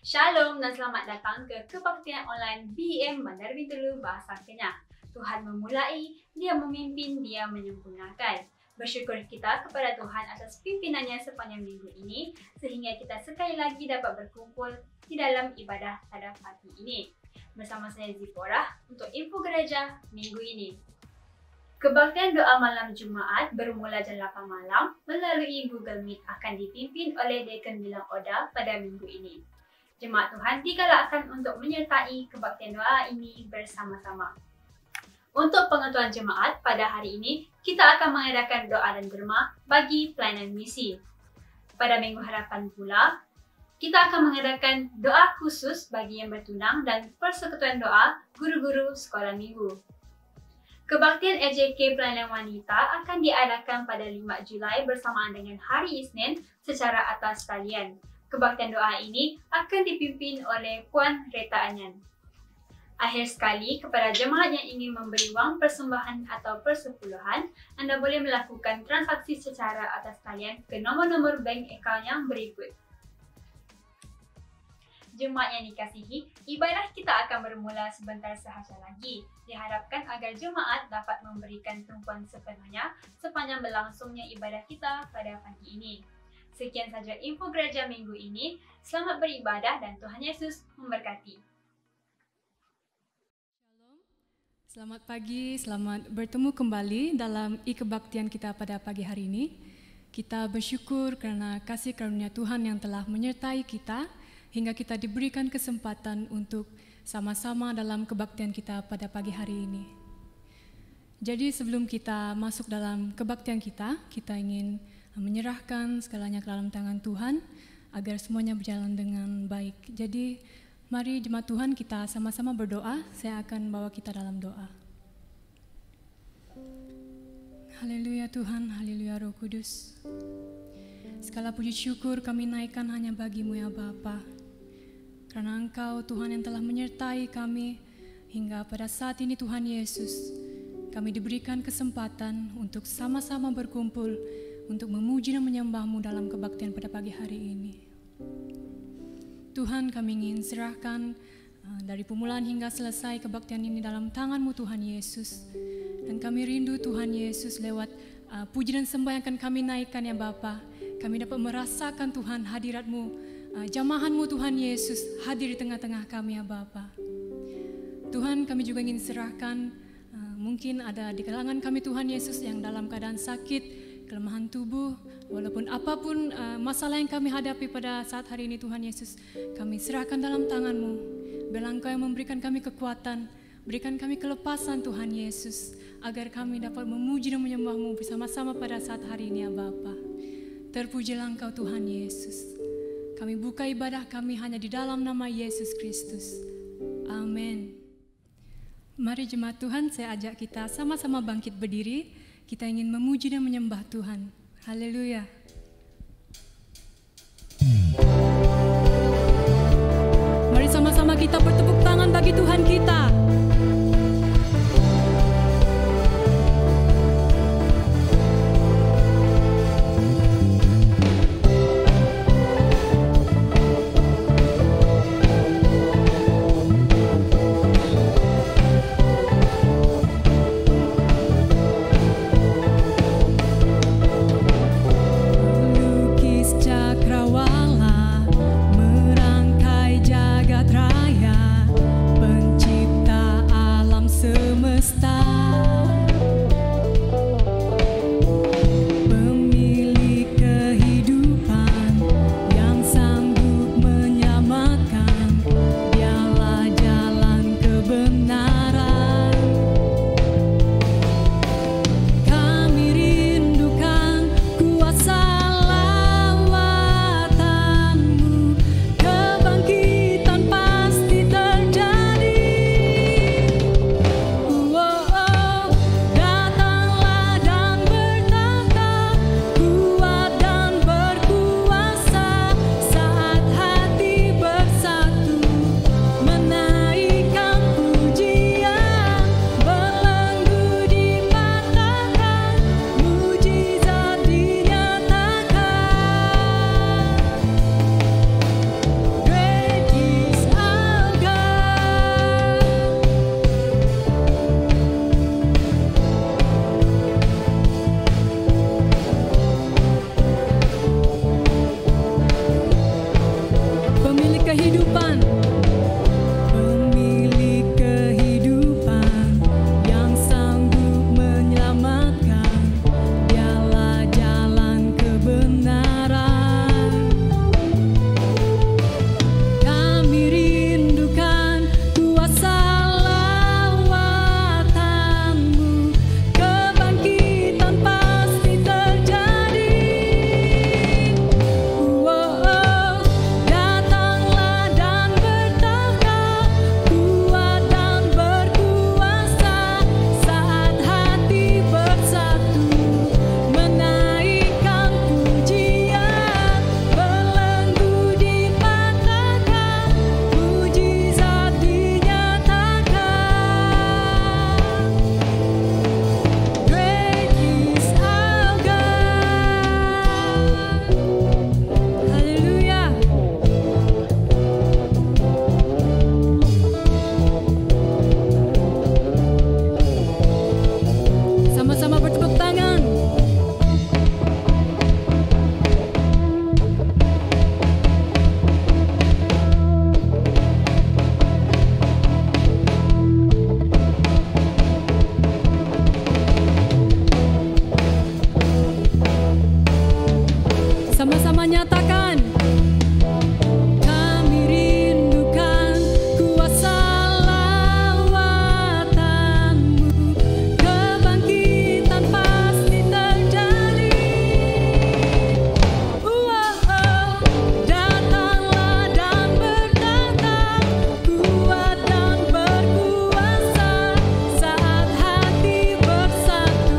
Shalom dan selamat datang ke Kebaktian Online BM Bandar Bintulu Bahasa Kenyah. Tuhan memulai, Dia memimpin, Dia menyempurnakan. Bersyukur kita kepada Tuhan atas pimpinannya sepanjang minggu ini sehingga kita sekali lagi dapat berkumpul di dalam ibadah pada pagi ini. Bersama saya Zipporah untuk info gereja minggu ini. Kebaktian doa malam Jumaat bermula jam 8 malam melalui Google Meet akan dipimpin oleh Deacon Bilang Oda pada minggu ini. Jemaat Tuhan digalakkan untuk menyertai kebaktian doa ini bersama-sama. Untuk pengetahuan jemaat, pada hari ini kita akan mengadakan doa dan derma bagi pelayanan misi. Pada Minggu Harapan pula, kita akan mengadakan doa khusus bagi yang bertunang dan persekutuan doa guru-guru sekolah minggu. Kebaktian EJK Pelayanan Wanita akan diadakan pada 5 Julai bersamaan dengan hari Isnin secara atas talian. Kebaktian doa ini akan dipimpin oleh Puan Reta Anyan. Akhir sekali, kepada jemaat yang ingin memberi wang persembahan atau persepuluhan, Anda boleh melakukan transaksi secara atas talian ke nomor-nomor bank account yang berikut. Jemaat yang dikasihi, ibadah kita akan bermula sebentar sahaja lagi. Diharapkan agar jemaat dapat memberikan tumpuan sepenuhnya sepanjang berlangsungnya ibadah kita pada pagi ini. Sekian saja info gereja minggu ini. Selamat beribadah dan Tuhan Yesus memberkati. Shalom, selamat pagi, selamat bertemu kembali dalam kebaktian kita pada pagi hari ini. Kita bersyukur karena kasih karunia Tuhan yang telah menyertai kita hingga kita diberikan kesempatan untuk sama-sama dalam kebaktian kita pada pagi hari ini. Jadi sebelum kita masuk dalam kebaktian kita ingin menyerahkan segalanya ke dalam tangan Tuhan agar semuanya berjalan dengan baik. Jadi mari jemaat Tuhan kita sama-sama berdoa. Saya akan bawa kita dalam doa. Haleluya Tuhan, haleluya Roh Kudus. Segala puji syukur kami naikkan hanya bagi-Mu ya Bapa. Karena Engkau Tuhan yang telah menyertai kami hingga pada saat ini Tuhan Yesus, kami diberikan kesempatan untuk sama-sama berkumpul untuk memuji dan menyembah-Mu dalam kebaktian pada pagi hari ini. Tuhan, kami ingin serahkan dari permulaan hingga selesai kebaktian ini dalam tangan-Mu Tuhan Yesus. Dan kami rindu Tuhan Yesus lewat puji dan sembah yang akan kami naikkan ya Bapa. Kami dapat merasakan Tuhan hadirat-Mu, jamahan-Mu Tuhan Yesus hadir di tengah-tengah kami ya Bapa. Tuhan, kami juga ingin serahkan mungkin ada di kalangan kami Tuhan Yesus yang dalam keadaan sakit, kelemahan tubuh, walaupun apapun masalah yang kami hadapi pada saat hari ini Tuhan Yesus, kami serahkan dalam tangan-Mu. Biarlah Engkau yang memberikan kami kekuatan, berikan kami kelepasan Tuhan Yesus, agar kami dapat memuji dan menyembah-Mu bersama-sama pada saat hari ini ya Bapa. Terpujilah Engkau Tuhan Yesus. Kami buka ibadah kami hanya di dalam nama Yesus Kristus. Amin. Mari jemaat Tuhan, saya ajak kita sama-sama bangkit berdiri. Kita ingin memuji dan menyembah Tuhan. Haleluya. Mari sama-sama kita bertepuk tangan bagi Tuhan kita. Cakrawala merangkai jagat raya, kehidupan, pemilik kehidupan yang sanggup menyelamatkan. Dialah jalan kebenaran. Kami rindukan kuasa lawatan-Mu, kebangkitan pasti terjadi. Datanglah dan bertahta, kuat dan berkuasa, saat hati bersatu menaikkan pujian, belenggu dipatahkan, mujizat dinyatakan. Great is our God. Haleluya. Sama-sama bertepuk tangan. Sama-sama nyatakan. Kami rindukan kuasa lawatan-Mu, kebangkitan pasti terjadi. Datanglah dan bertahta, kuat dan berkuasa, saat hati bersatu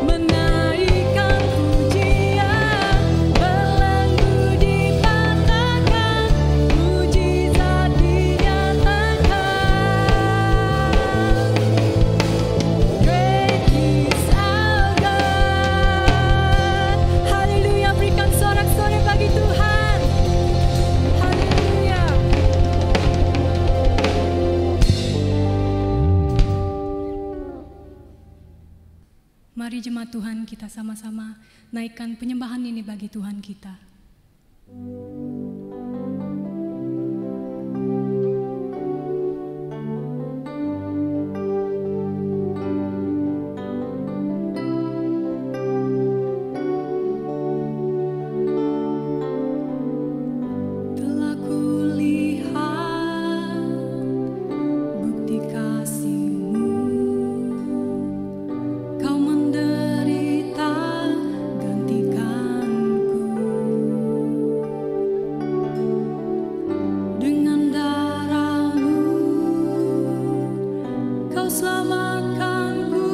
menaikkan pujian, belenggu dipatahkan, mujizat dinyatakan. Great is our God. Haleluya, berikan sorak-sorai bagi Tuhan. Haleluya. Mari jemaat Tuhan, kita sama-sama naikkan penyembahan ini bagi Tuhan kita. Telah kulihat bukti kasih-Mu, Kau menderita gantikanku. Dengan darah-Mu Kau selamatkanku.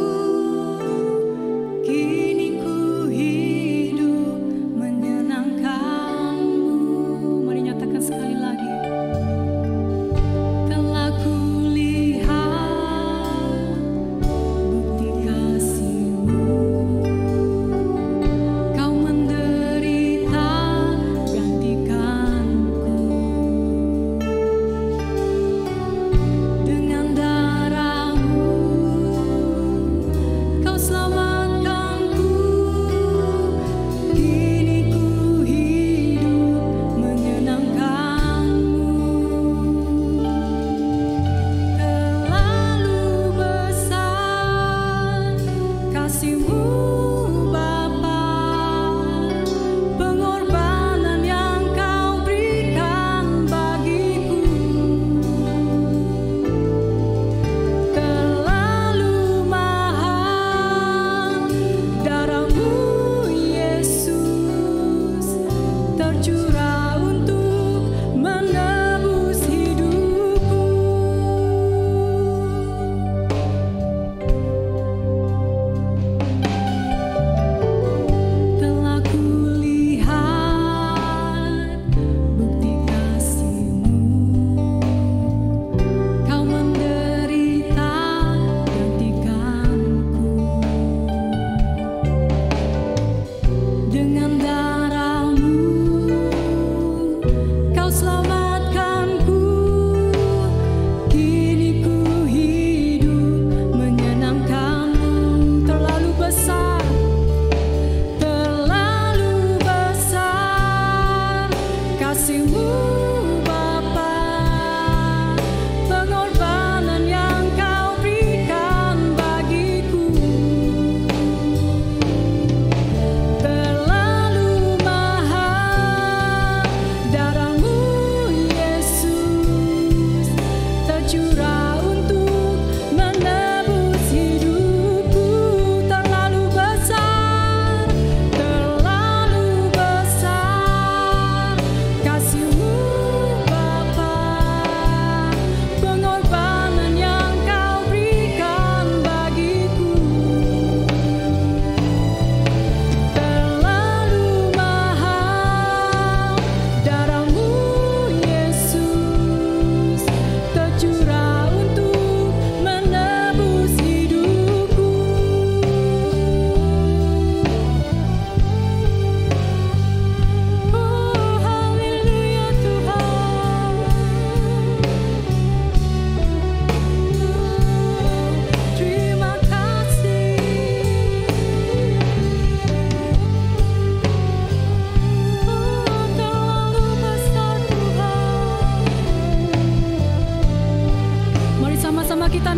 Kini ku hidup menyenangkan-Mu. Mari nyatakan sekali lagi. Telah kulihat bukti kasih-Mu, Kau menderita gantikanku. Dengan darah-Mu Kau selamatkanku. Kini ku hidup menyenangkan-Mu. Terlalu besar kasih-Mu Bapa, pengorbanan yang Kau berikan bagiku. Terlalu mahal darah-Mu Yesus, tercurah untuk menebus hidupku. Telah kulihat bukti kasih-Mu, Kau menderita gantikanku. Dengan darah-Mu Kau selamatkanku. Kini ku hidup menyenangkan-Mu. Terlalu besar kasih-Mu Bapa,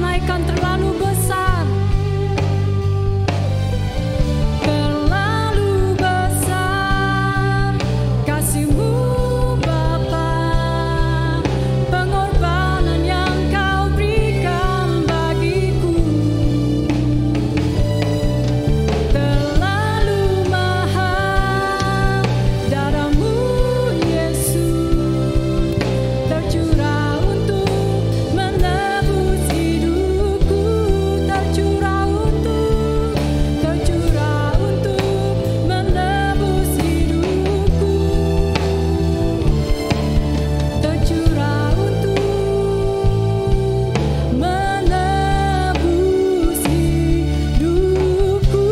naikkan terlalu besar. Terlalu besar kasih-Mu Bapa, pengorbanan yang Kau berikan bagiku. Terlalu mahal darah-Mu Yesus, tercurah untuk menebus hidupku, tercurah untuk menebus hidupku, tercurah untuk menebus hidupku.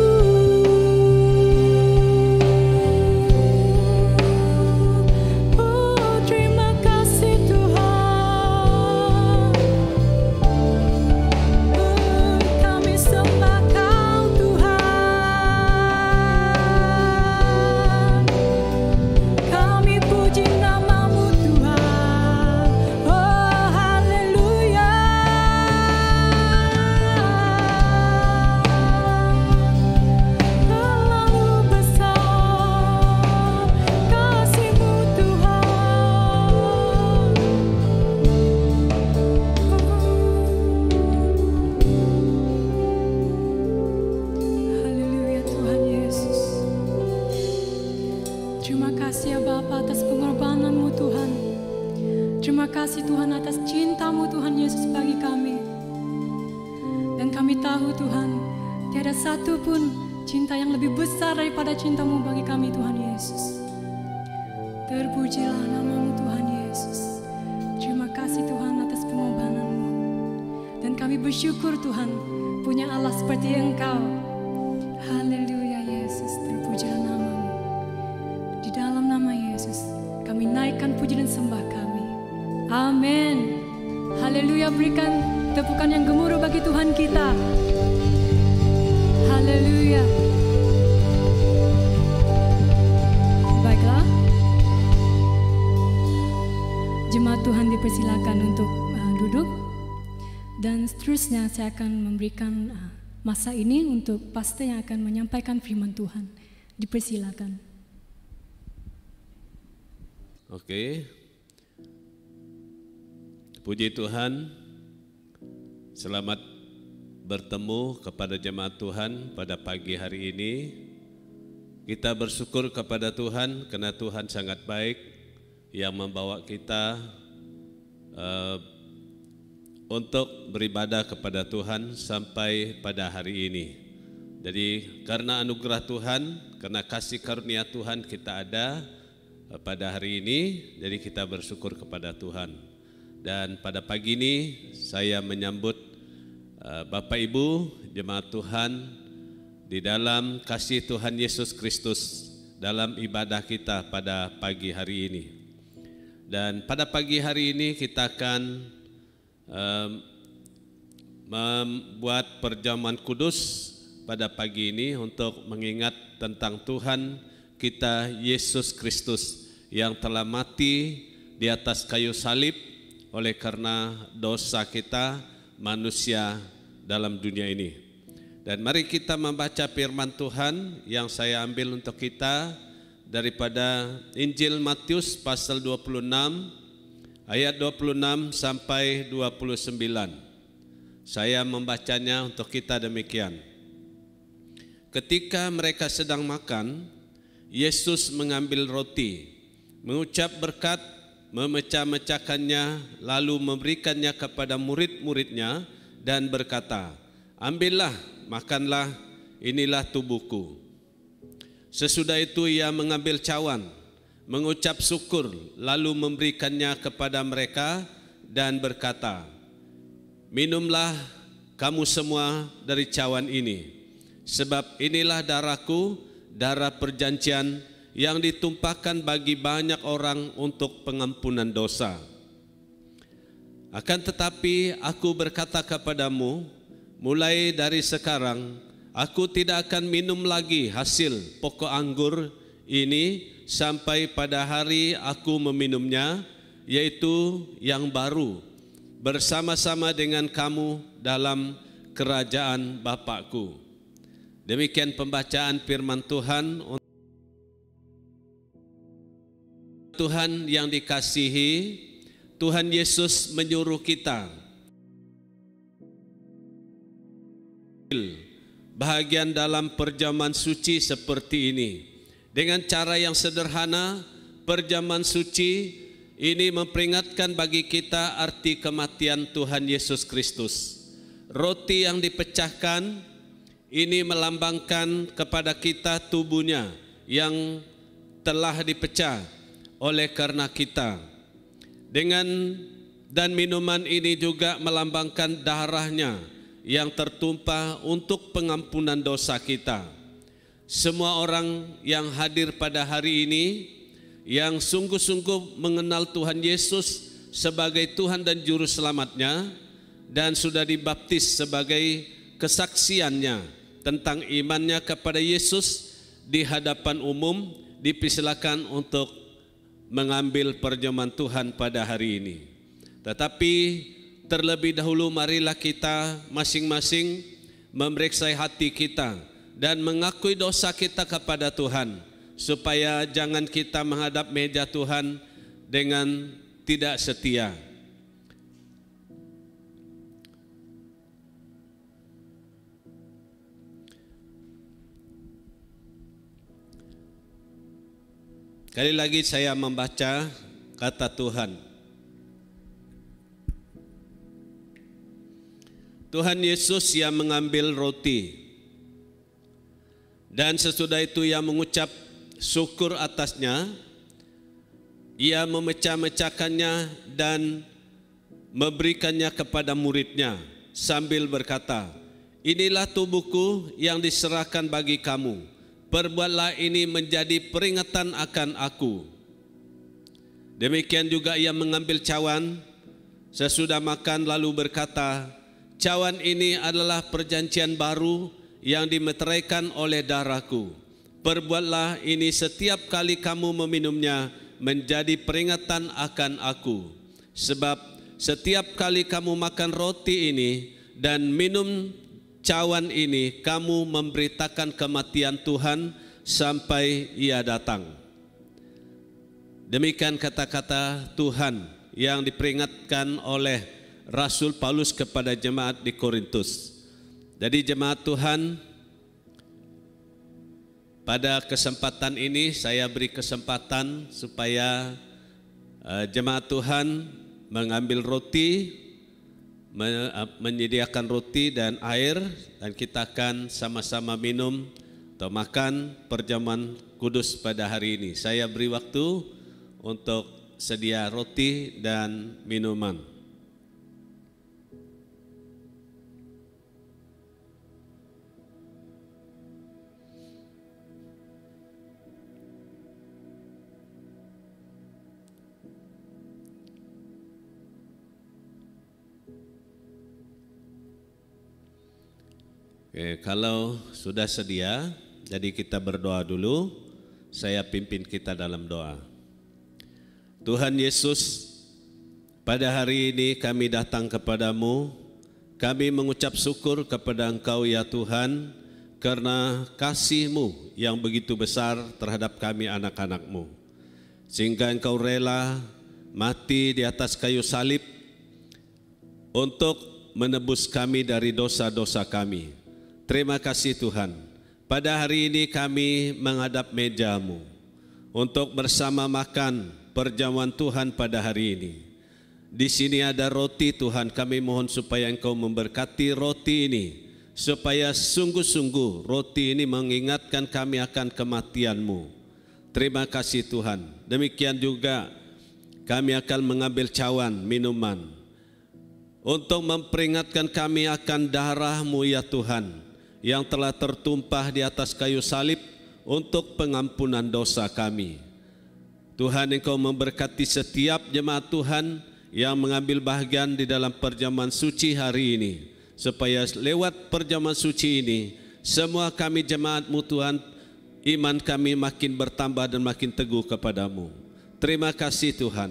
Oh, terima kasih Tuhan. Kami sembah Kau Tuhan. Kami puji nama-Mu Tuhan. Oh, haleluya. Terlalu besar kasih-Mu Tuhan. Haleluya Tuhan Yesus. Terima kasih ya Bapa atas pengorbanan-Mu Tuhan. Terima kasih Tuhan atas cinta-Mu Tuhan Yesus bagi kami. Dan kami tahu Tuhan, tiada satu pun cinta yang lebih besar daripada cinta-Mu bagi kami Tuhan Yesus. Terpujilah nama-Mu Tuhan Yesus. Terima kasih Tuhan atas pengorbanan-Mu. Dan kami bersyukur Tuhan punya Allah seperti Engkau. Haleluya Yesus, terpujilah nama-Mu. Di dalam nama Yesus kami naikkan puji dan sembah kami. Amin. Haleluya, berikan tepukan yang gemuruh bagi Tuhan kita. Haleluya. Baiklah, jemaat Tuhan dipersilakan untuk duduk. Dan seterusnya saya akan memberikan masa ini untuk pastor yang akan menyampaikan firman Tuhan. Dipersilakan. Oke. Puji Tuhan. Selamat bertemu kepada jemaat Tuhan pada pagi hari ini. Kita bersyukur kepada Tuhan karena Tuhan sangat baik yang membawa kita untuk beribadah kepada Tuhan sampai pada hari ini. Jadi karena anugerah Tuhan, karena kasih karunia Tuhan kita ada pada hari ini, jadi kita bersyukur kepada Tuhan. Dan pada pagi ini saya menyambut Bapak Ibu jemaat Tuhan di dalam kasih Tuhan Yesus Kristus dalam ibadah kita pada pagi hari ini. Dan pada pagi hari ini kita akan membuat perjamuan kudus pada pagi ini untuk mengingat tentang Tuhan kita Yesus Kristus yang telah mati di atas kayu salib oleh karena dosa kita manusia dalam dunia ini. Dan mari kita membaca firman Tuhan yang saya ambil untuk kita daripada Injil Matius pasal 26 ayat 26 sampai 29. Saya membacanya untuk kita demikian. Ketika mereka sedang makan, Yesus mengambil roti, mengucap berkat, memecah-mecahkannya, lalu memberikannya kepada murid-muridnya dan berkata, "Ambillah, makanlah, inilah tubuhku." Sesudah itu ia mengambil cawan, mengucap syukur, lalu memberikannya kepada mereka dan berkata, "Minumlah kamu semua dari cawan ini, sebab inilah darahku, darah perjanjian yang ditumpahkan bagi banyak orang untuk pengampunan dosa. Akan tetapi aku berkata kepadamu, mulai dari sekarang aku tidak akan minum lagi hasil pokok anggur ini sampai pada hari aku meminumnya, yaitu yang baru bersama-sama dengan kamu dalam kerajaan Bapakku. Demikian pembacaan firman Tuhan. Tuhan yang dikasihi, Tuhan Yesus menyuruh kita bahagian dalam perjamuan suci seperti ini. Dengan cara yang sederhana, perjamuan suci ini memperingatkan bagi kita arti kematian Tuhan Yesus Kristus. Roti yang dipecahkan ini melambangkan kepada kita tubuhnya yang telah dipecah oleh karena kita. Dan minuman ini juga melambangkan darahnya yang tertumpah untuk pengampunan dosa kita. Semua orang yang hadir pada hari ini yang sungguh-sungguh mengenal Tuhan Yesus sebagai Tuhan dan Juru Selamatnya dan sudah dibaptis sebagai kesaksiannya tentang imannya kepada Yesus di hadapan umum, dipersilakan untuk mengambil perjamuan Tuhan pada hari ini. Tetapi terlebih dahulu marilah kita masing-masing memeriksa hati kita dan mengakui dosa kita kepada Tuhan, supaya jangan kita menghadap meja Tuhan dengan tidak setia. Kali lagi saya membaca kata Tuhan. Tuhan Yesus yang mengambil roti dan sesudah itu ia mengucap syukur atasnya, ia memecah-mecahkannya dan memberikannya kepada muridnya sambil berkata, inilah tubuhku yang diserahkan bagi kamu, perbuatlah ini menjadi peringatan akan aku. Demikian juga ia mengambil cawan sesudah makan lalu berkata, cawan ini adalah perjanjian baru yang dimeteraikan oleh darahku. Perbuatlah ini setiap kali kamu meminumnya menjadi peringatan akan aku. Sebab setiap kali kamu makan roti ini dan minum cawan ini, kamu memberitakan kematian Tuhan sampai ia datang. Demikian kata-kata Tuhan yang diperingatkan oleh Rasul Paulus kepada jemaat di Korintus. Jadi jemaat Tuhan, pada kesempatan ini saya beri kesempatan supaya jemaat Tuhan mengambil roti, menyediakan roti dan air, dan kita akan sama-sama minum atau makan perjamuan kudus pada hari ini. Saya beri waktu untuk sedia roti dan minuman. Oke, kalau sudah sedia, jadi kita berdoa dulu. Saya pimpin kita dalam doa. Tuhan Yesus, pada hari ini kami datang kepadamu. Kami mengucap syukur kepada Engkau ya Tuhan, karena kasih-Mu yang begitu besar terhadap kami anak-anak-Mu. Sehingga Engkau rela mati di atas kayu salib untuk menebus kami dari dosa-dosa kami. Terima kasih Tuhan. Pada hari ini kami menghadap meja-Mu untuk bersama makan perjamuan Tuhan pada hari ini. Di sini ada roti Tuhan, kami mohon supaya Engkau memberkati roti ini, supaya sungguh-sungguh roti ini mengingatkan kami akan kematian-Mu. Terima kasih Tuhan. Demikian juga kami akan mengambil cawan minuman untuk memperingatkan kami akan darah-Mu ya Tuhan, yang telah tertumpah di atas kayu salib untuk pengampunan dosa kami. Tuhan, Engkau memberkati setiap jemaat Tuhan yang mengambil bahagian di dalam perjamuan suci hari ini, supaya lewat perjamuan suci ini, semua kami jemaat-Mu Tuhan, iman kami makin bertambah dan makin teguh kepadamu. Terima kasih Tuhan.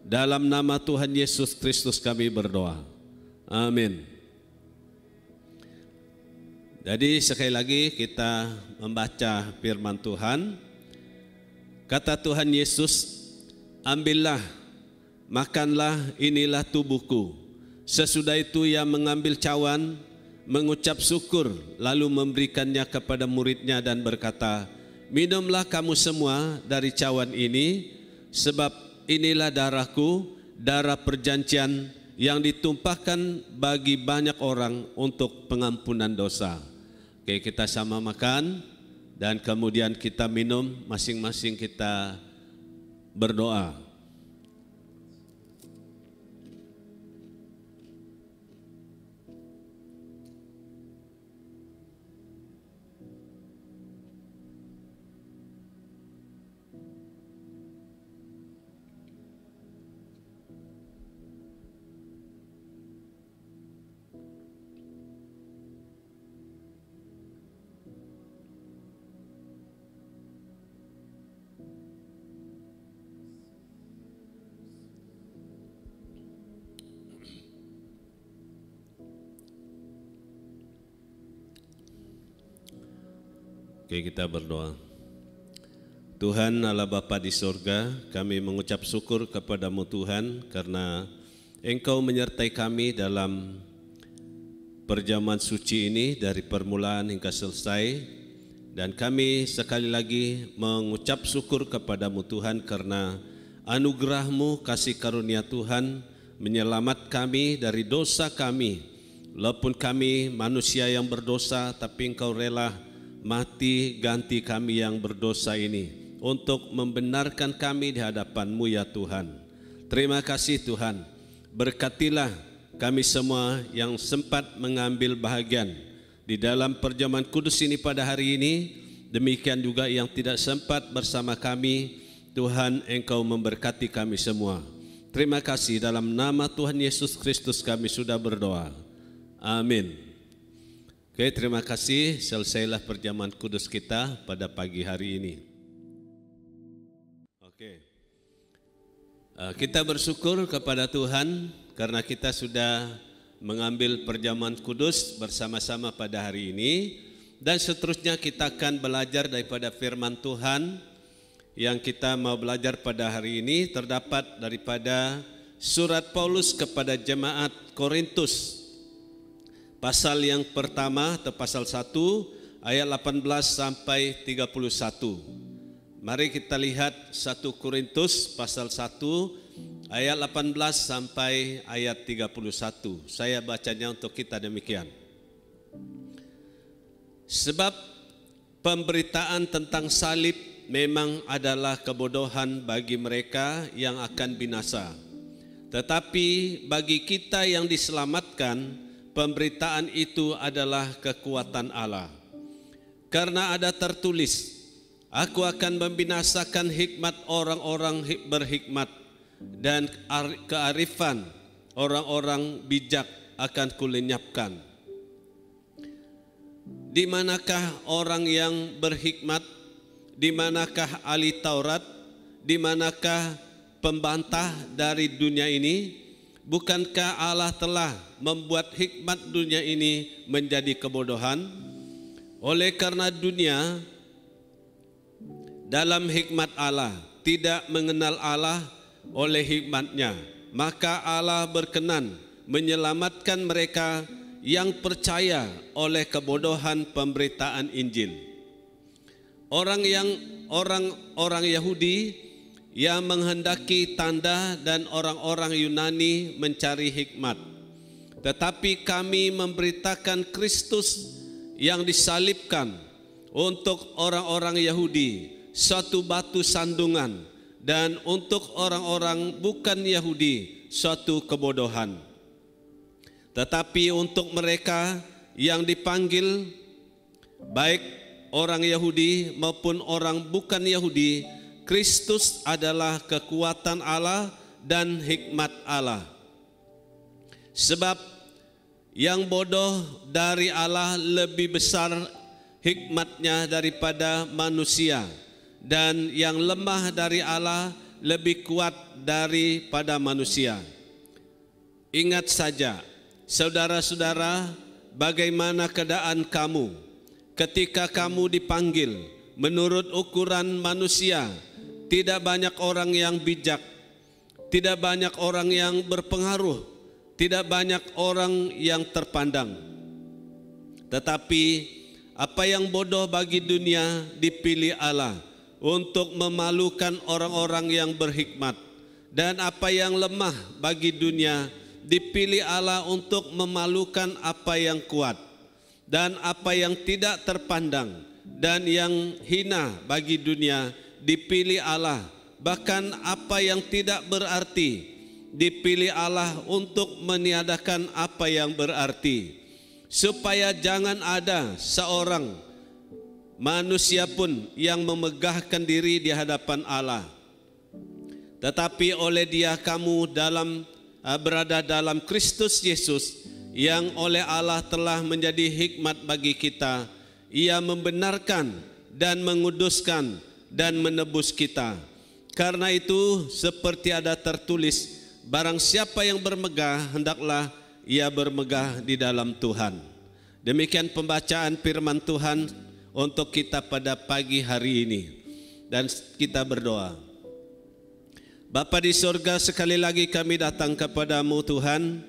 Dalam nama Tuhan Yesus Kristus kami berdoa. Amin. Jadi sekali lagi kita membaca firman Tuhan. Kata Tuhan Yesus, ambillah, makanlah, inilah tubuhku. Sesudah itu ia mengambil cawan, mengucap syukur, lalu memberikannya kepada muridnya dan berkata, minumlah kamu semua dari cawan ini, sebab inilah darahku, darah perjanjian yang ditumpahkan bagi banyak orang untuk pengampunan dosa. Oke, kita sama makan dan kemudian kita minum, masing-masing kita berdoa. Oke, kita berdoa. Tuhan Allah Bapa di sorga, kami mengucap syukur kepadamu Tuhan karena Engkau menyertai kami dalam perjamuan suci ini dari permulaan hingga selesai. Dan kami sekali lagi mengucap syukur kepadamu Tuhan karena anugerah-Mu, kasih karunia Tuhan menyelamat kami dari dosa kami. Walaupun kami manusia yang berdosa, tapi Engkau rela mati ganti kami yang berdosa ini untuk membenarkan kami di hadapan-Mu ya Tuhan. Terima kasih Tuhan. Berkatilah kami semua yang sempat mengambil bahagian di dalam perjamuan kudus ini pada hari ini. Demikian juga yang tidak sempat bersama kami. Tuhan, Engkau memberkati kami semua. Terima kasih, dalam nama Tuhan Yesus Kristus kami sudah berdoa. Amin. Oke, terima kasih. Selesailah perjamuan kudus kita pada pagi hari ini. Oke, kita bersyukur kepada Tuhan karena kita sudah mengambil perjamuan kudus bersama-sama pada hari ini. Dan seterusnya kita akan belajar daripada firman Tuhan. Yang kita mau belajar pada hari ini terdapat daripada surat Paulus kepada jemaat Korintus. Pasal yang pertama atau pasal 1 ayat 18 sampai 31. Mari kita lihat 1 Korintus pasal 1 ayat 18 sampai ayat 31. Saya bacanya untuk kita demikian. Sebab pemberitaan tentang salib memang adalah kebodohan bagi mereka yang akan binasa. Tetapi bagi kita yang diselamatkan, pemberitaan itu adalah kekuatan Allah. Karena ada tertulis, aku akan membinasakan hikmat orang-orang berhikmat dan kearifan orang-orang bijak akan kulenyapkan. Di manakah orang yang berhikmat? Di manakah ahli Taurat? Di manakah pembantah dari dunia ini? Bukankah Allah telah membuat hikmat dunia ini menjadi kebodohan? Oleh karena dunia dalam hikmat Allah tidak mengenal Allah oleh hikmatnya, maka Allah berkenan menyelamatkan mereka yang percaya oleh kebodohan pemberitaan Injil. Orang Yahudi yang menghendaki tanda dan orang-orang Yunani mencari hikmat. Tetapi kami memberitakan Kristus yang disalibkan untuk orang-orang Yahudi suatu batu sandungan, dan untuk orang-orang bukan Yahudi suatu kebodohan. Tetapi untuk mereka yang dipanggil, baik orang Yahudi maupun orang bukan Yahudi, Kristus adalah kekuatan Allah dan hikmat Allah. Sebab yang bodoh dari Allah lebih besar hikmatnya daripada manusia, dan yang lemah dari Allah lebih kuat daripada manusia. Ingat saja, saudara-saudara, bagaimana keadaan kamu ketika kamu dipanggil menurut ukuran manusia. Tidak banyak orang yang bijak, tidak banyak orang yang berpengaruh, tidak banyak orang yang terpandang. Tetapi apa yang bodoh bagi dunia dipilih Allah untuk memalukan orang-orang yang berhikmat, dan apa yang lemah bagi dunia dipilih Allah untuk memalukan apa yang kuat, dan apa yang tidak terpandang dan yang hina bagi dunia dipilih Allah, bahkan apa yang tidak berarti dipilih Allah untuk meniadakan apa yang berarti, supaya jangan ada seorang manusia pun yang memegahkan diri di hadapan Allah. Tetapi oleh Dia kamu berada dalam Kristus Yesus, yang oleh Allah telah menjadi hikmat bagi kita. Ia membenarkan dan menguduskan dan menebus kita. Karena itu seperti ada tertulis, barang siapa yang bermegah, hendaklah ia bermegah di dalam Tuhan. Demikian pembacaan firman Tuhan untuk kita pada pagi hari ini. Dan kita berdoa. Bapa di surga, sekali lagi kami datang kepadamu Tuhan.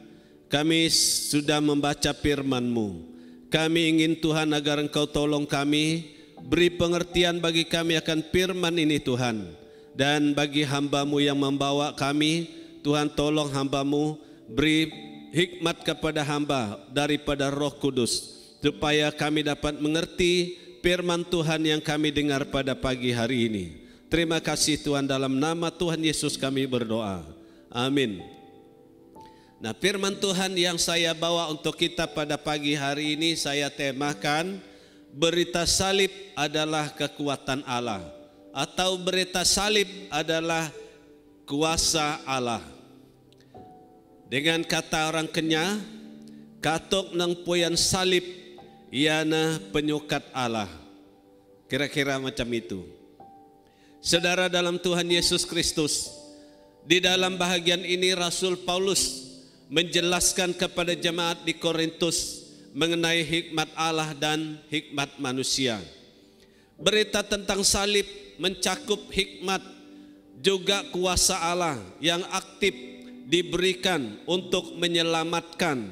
Kami sudah membaca firman-Mu. Kami ingin Tuhan agar Engkau tolong kami, beri pengertian bagi kami akan firman ini Tuhan. Dan bagi hamba-Mu yang membawa kami, Tuhan tolong hamba-Mu, beri hikmat kepada hamba daripada Roh Kudus, supaya kami dapat mengerti firman Tuhan yang kami dengar pada pagi hari ini. Terima kasih Tuhan, dalam nama Tuhan Yesus kami berdoa. Amin. Nah, firman Tuhan yang saya bawa untuk kita pada pagi hari ini saya temakan, berita salib adalah kekuatan Allah, atau berita salib adalah kuasa Allah. Dengan kata orang Kenya, katok nang poyan salib iana penyukat Allah. Kira-kira macam itu. Saudara dalam Tuhan Yesus Kristus, di dalam bahagian ini Rasul Paulus menjelaskan kepada jemaat di Korintus mengenai hikmat Allah dan hikmat manusia. Berita tentang salib mencakup hikmat juga kuasa Allah yang aktif diberikan untuk menyelamatkan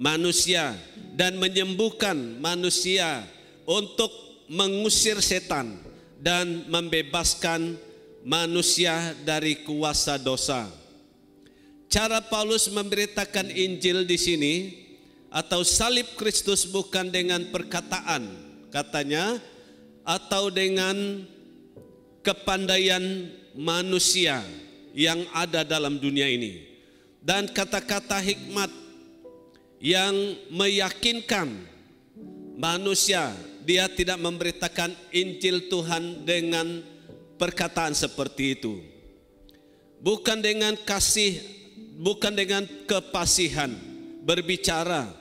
manusia dan menyembuhkan manusia, untuk mengusir setan dan membebaskan manusia dari kuasa dosa. Cara Paulus memberitakan Injil di sini atau salib Kristus bukan dengan perkataan, katanya, atau dengan kepandaian manusia yang ada dalam dunia ini, dan kata-kata hikmat yang meyakinkan manusia. Dia tidak memberitakan Injil Tuhan dengan perkataan seperti itu, bukan dengan kasih, bukan dengan kepasihan berbicara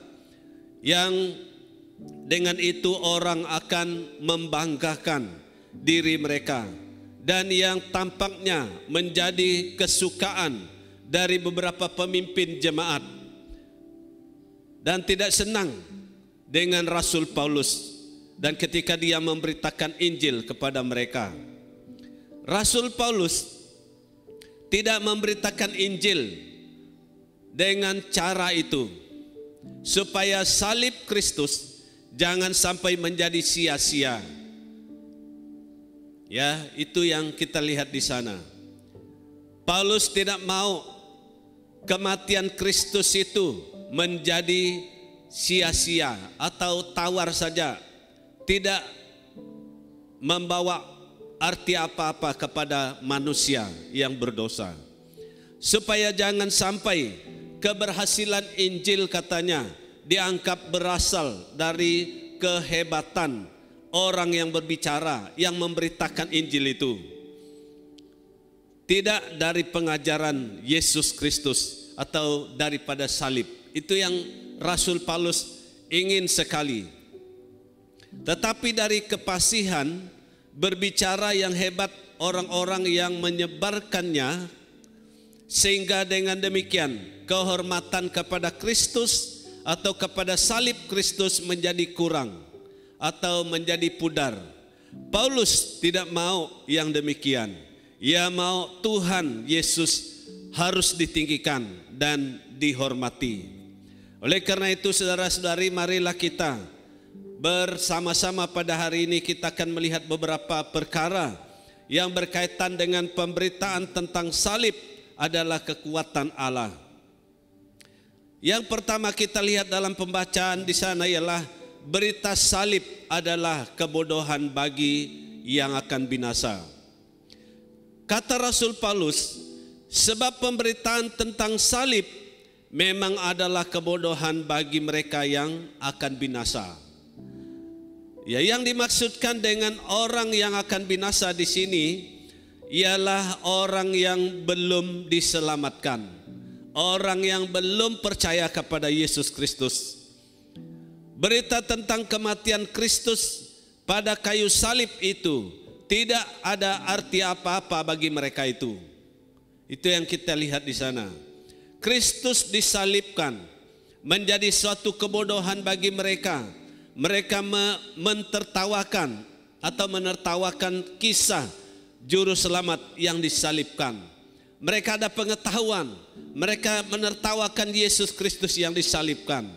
yang dengan itu orang akan membanggakan diri mereka, dan yang tampaknya menjadi kesukaan dari beberapa pemimpin jemaat dan tidak senang dengan Rasul Paulus. Dan ketika dia memberitakan Injil kepada mereka, Rasul Paulus tidak memberitakan Injil dengan cara itu, supaya salib Kristus jangan sampai menjadi sia-sia. Ya, itu yang kita lihat di sana. Paulus tidak mau kematian Kristus itu menjadi sia-sia atau tawar saja, tidak membawa arti apa-apa kepada manusia yang berdosa. Supaya jangan sampai keberhasilan Injil, katanya, dianggap berasal dari kehebatan orang yang berbicara, yang memberitakan Injil itu, tidak dari pengajaran Yesus Kristus atau daripada salib. Itu yang Rasul Paulus ingin sekali. Tetapi dari kepasihan berbicara yang hebat orang-orang yang menyebarkannya, sehingga dengan demikian kehormatan kepada Kristus atau kepada salib Kristus menjadi kurang atau menjadi pudar. Paulus tidak mau yang demikian. Ia mau Tuhan Yesus harus ditinggikan dan dihormati. Oleh karena itu saudara-saudari, marilah kita bersama-sama pada hari ini kita akan melihat beberapa perkara yang berkaitan dengan pemberitaan tentang salib adalah kekuatan Allah. Yang pertama kita lihat dalam pembacaan di sana ialah berita salib adalah kebodohan bagi yang akan binasa. Kata Rasul Paulus, sebab pemberitaan tentang salib memang adalah kebodohan bagi mereka yang akan binasa. Ya, yang dimaksudkan dengan orang yang akan binasa di sini ialah orang yang belum diselamatkan, orang yang belum percaya kepada Yesus Kristus. Berita tentang kematian Kristus pada kayu salib itu tidak ada arti apa-apa bagi mereka itu. Itu yang kita lihat di sana. Kristus disalibkan menjadi suatu kebodohan bagi mereka. Mereka mentertawakan atau menertawakan kisah juru selamat yang disalibkan. Mereka ada pengetahuan, mereka menertawakan Yesus Kristus yang disalibkan.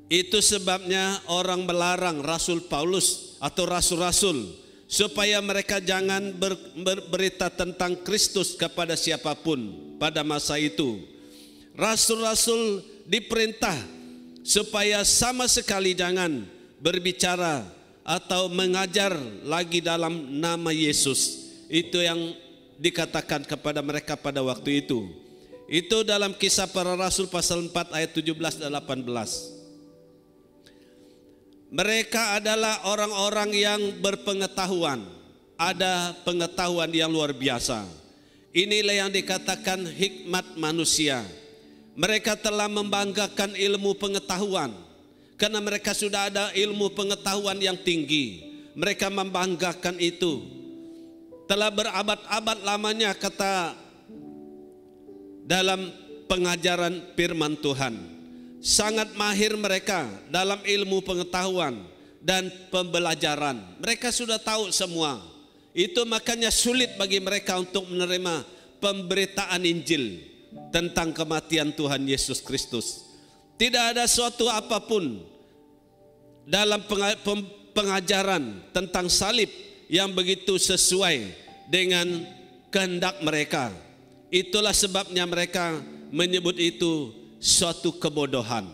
Itu sebabnya orang melarang Rasul Paulus atau rasul-rasul supaya mereka jangan berberita tentang Kristus kepada siapapun pada masa itu. Rasul-rasul diperintah supaya sama sekali jangan berbicara atau mengajar lagi dalam nama Yesus. Itu yang dikatakan kepada mereka pada waktu itu. Itu dalam Kisah Para Rasul pasal 4 ayat 17 dan 18. Mereka adalah orang-orang yang berpengetahuan, ada pengetahuan yang luar biasa. Inilah yang dikatakan hikmat manusia. Mereka telah membanggakan ilmu pengetahuan karena mereka sudah ada ilmu pengetahuan yang tinggi. Mereka membanggakan itu. Telah berabad-abad lamanya kata dalam pengajaran firman Tuhan. Sangat mahir mereka dalam ilmu pengetahuan dan pembelajaran. Mereka sudah tahu semua. Itu makanya sulit bagi mereka untuk menerima pemberitaan Injil tentang kematian Tuhan Yesus Kristus. Tidak ada suatu apapun dalam pengajaran tentang salib yang begitu sesuai dengan kehendak mereka. Itulah sebabnya mereka menyebut itu suatu kebodohan.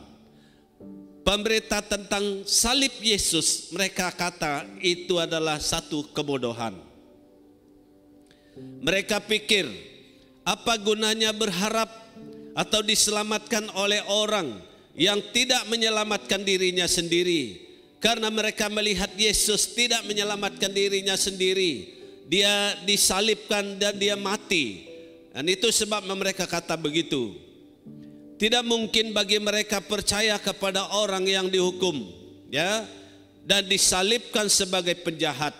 Pemberita tentang salib Yesus, mereka kata itu adalah satu kebodohan. Mereka pikir apa gunanya berharap atau diselamatkan oleh orang yang tidak menyelamatkan dirinya sendiri. Karena mereka melihat Yesus tidak menyelamatkan dirinya sendiri. Dia disalibkan dan dia mati. Dan itu sebab mereka kata begitu. Tidak mungkin bagi mereka percaya kepada orang yang dihukum, ya, dan disalibkan sebagai penjahat.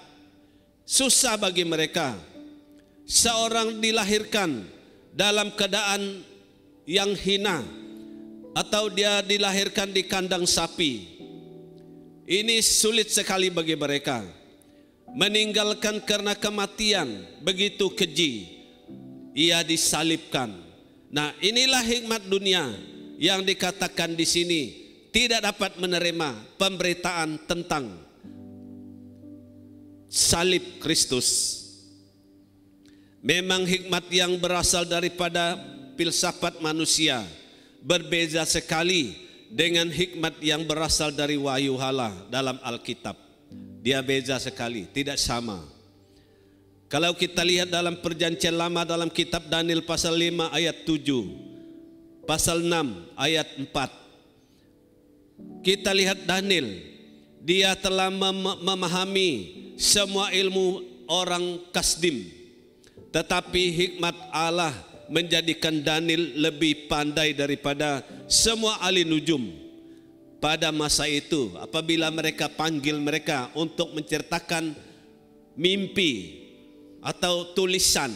Susah bagi mereka. Seorang dilahirkan dalam keadaan yang hina atau dia dilahirkan di kandang sapi. Ini sulit sekali bagi mereka. Meninggalkan karena kematian begitu keji. Ia disalibkan. Nah, inilah hikmat dunia yang dikatakan di sini tidak dapat menerima pemberitaan tentang salib Kristus. Memang hikmat yang berasal daripada filsafat manusia berbeza sekali dengan hikmat yang berasal dari wahyu Allah dalam Alkitab. Dia beza sekali, tidak sama. Kalau kita lihat dalam perjanjian lama dalam kitab Daniel pasal 5 ayat 7, pasal 6 ayat 4. Kita lihat Daniel, dia telah memahami semua ilmu orang Kasdim. Tetapi hikmat Allah menjadikan Daniel lebih pandai daripada semua ahli nujum. Pada masa itu apabila mereka panggil mereka untuk menceritakan mimpi atau tulisan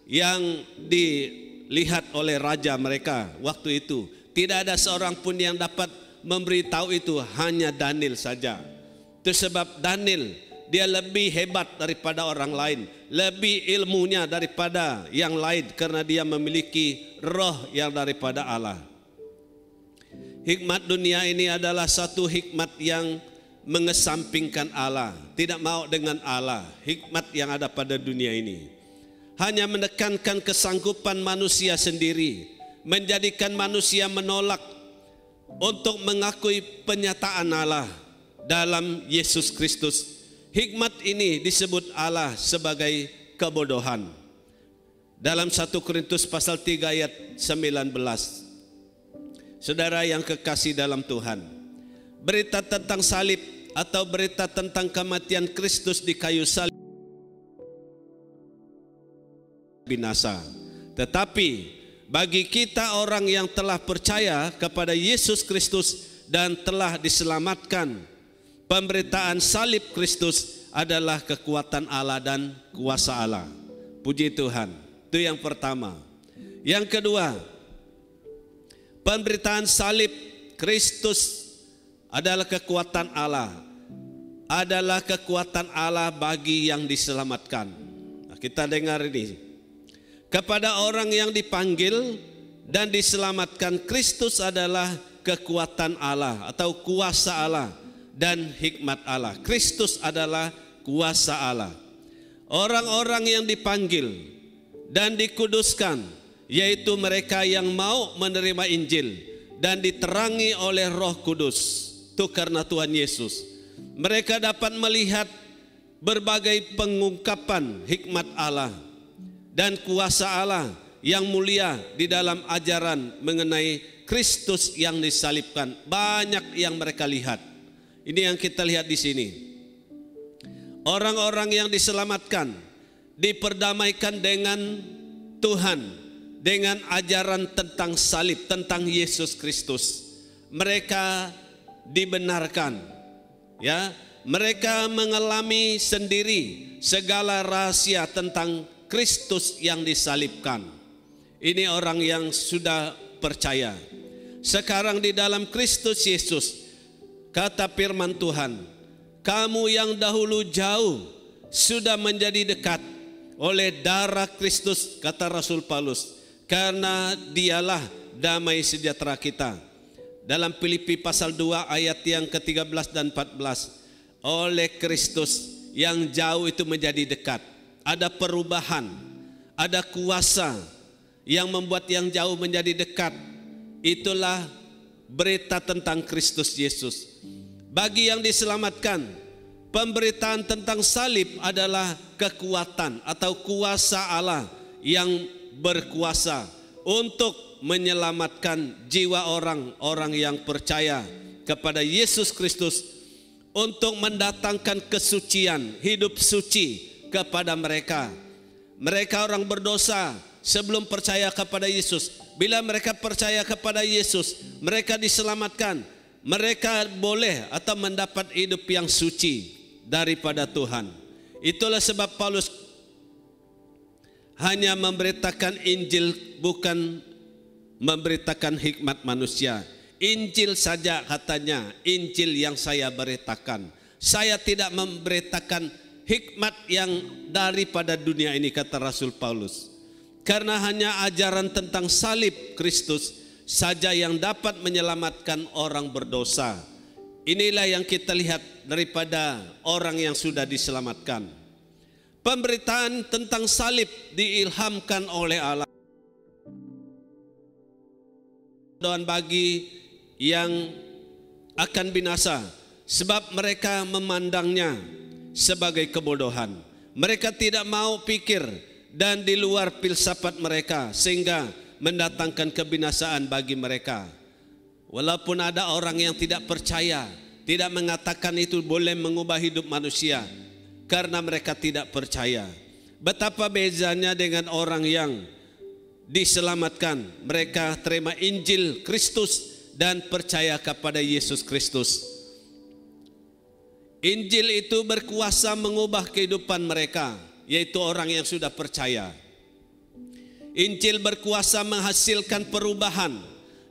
yang dilihat oleh raja mereka waktu itu. Tidak ada seorang pun yang dapat memberitahu itu, hanya Daniel saja. Itu sebab Daniel dia lebih hebat daripada orang lain, lebih ilmunya daripada yang lain karena dia memiliki roh yang daripada Allah. Hikmat dunia ini adalah satu hikmat yang mengesampingkan Allah, tidak mau dengan Allah. Hikmat yang ada pada dunia ini hanya menekankan kesanggupan manusia sendiri, menjadikan manusia menolak untuk mengakui penyataan Allah dalam Yesus Kristus. Hikmat ini disebut Allah sebagai kebodohan. Dalam 1 Korintus pasal 3 ayat 19. Saudara yang kekasih dalam Tuhan, berita tentang salib atau berita tentang kematian Kristus di kayu salib binasa. Tetapi bagi kita orang yang telah percaya kepada Yesus Kristus dan telah diselamatkan, pemberitaan salib Kristus adalah kekuatan Allah dan kuasa Allah. Puji Tuhan. Itu yang pertama. Yang kedua, pemberitaan salib Kristus adalah kekuatan Allah. Adalah kekuatan Allah bagi yang diselamatkan. Nah, kita dengar ini. Kepada orang yang dipanggil dan diselamatkan, Kristus adalah kekuatan Allah atau kuasa Allah dan hikmat Allah. Kristus adalah kuasa Allah. Orang-orang yang dipanggil dan dikuduskan, yaitu mereka yang mau menerima Injil dan diterangi oleh Roh Kudus. Itu karena Tuhan Yesus. Mereka dapat melihat berbagai pengungkapan hikmat Allah dan kuasa Allah yang mulia di dalam ajaran mengenai Kristus yang disalibkan. Banyak yang mereka lihat. Ini yang kita lihat di sini. Orang-orang yang diselamatkan diperdamaikan dengan Tuhan dengan ajaran tentang salib, tentang Yesus Kristus. Mereka dibenarkan, ya. Mereka mengalami sendiri segala rahasia tentang Kristus yang disalibkan. Ini orang yang sudah percaya. Sekarang di dalam Kristus Yesus, kata firman Tuhan, kamu yang dahulu jauh sudah menjadi dekat oleh darah Kristus, kata Rasul Paulus, karena dialah damai sejahtera kita. Dalam Filipi pasal 2 ayat yang ke-13 dan 14, oleh Kristus yang jauh itu menjadi dekat. Ada perubahan, ada kuasa yang membuat yang jauh menjadi dekat. Itulah berita tentang Kristus Yesus. Bagi yang diselamatkan, pemberitaan tentang salib adalah kekuatan atau kuasa Allah yang berkuasa untuk menyelamatkan jiwa orang-orang yang percaya kepada Yesus Kristus, untuk mendatangkan kesucian, hidup suci kepada mereka. Mereka orang berdosa sebelum percaya kepada Yesus. Bila mereka percaya kepada Yesus, mereka diselamatkan. Mereka boleh atau mendapat hidup yang suci daripada Tuhan. Itulah sebab Paulus hanya memberitakan Injil, bukan memberitakan hikmat manusia. Injil saja katanya, Injil yang saya beritakan. Saya tidak memberitakan hikmat yang daripada dunia ini, kata Rasul Paulus. Karena hanya ajaran tentang salib Kristus saja yang dapat menyelamatkan orang berdosa. Inilah yang kita lihat daripada orang yang sudah diselamatkan. Pemberitaan tentang salib diilhamkan oleh Allah. Dan bagi yang akan binasa, sebab mereka memandangnya sebagai kebodohan. Mereka tidak mau pikir dan di luar filsafat mereka, sehingga mendatangkan kebinasaan bagi mereka. Walaupun ada orang yang tidak percaya, tidak mengatakan itu boleh mengubah hidup manusia, karena mereka tidak percaya. Betapa bezanya dengan orang yang diselamatkan. Mereka terima Injil Kristus dan percaya kepada Yesus Kristus. Injil itu berkuasa mengubah kehidupan mereka, yaitu orang yang sudah percaya. Injil berkuasa menghasilkan perubahan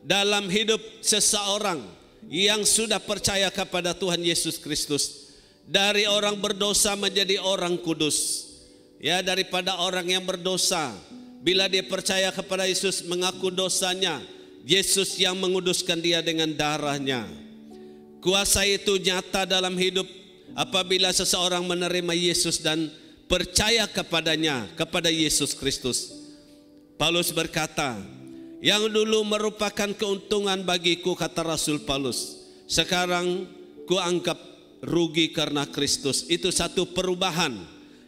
dalam hidup seseorang yang sudah percaya kepada Tuhan Yesus Kristus. Dari orang berdosa menjadi orang kudus. Ya, daripada orang yang berdosa, bila dia percaya kepada Yesus, mengaku dosanya, Yesus yang menguduskan dia dengan darahnya. Kuasa itu nyata dalam hidup apabila seseorang menerima Yesus dan percaya kepadanya, kepada Yesus Kristus. Paulus berkata, yang dulu merupakan keuntungan bagiku, kata Rasul Paulus, sekarang kuanggap rugi karena Kristus. Itu satu perubahan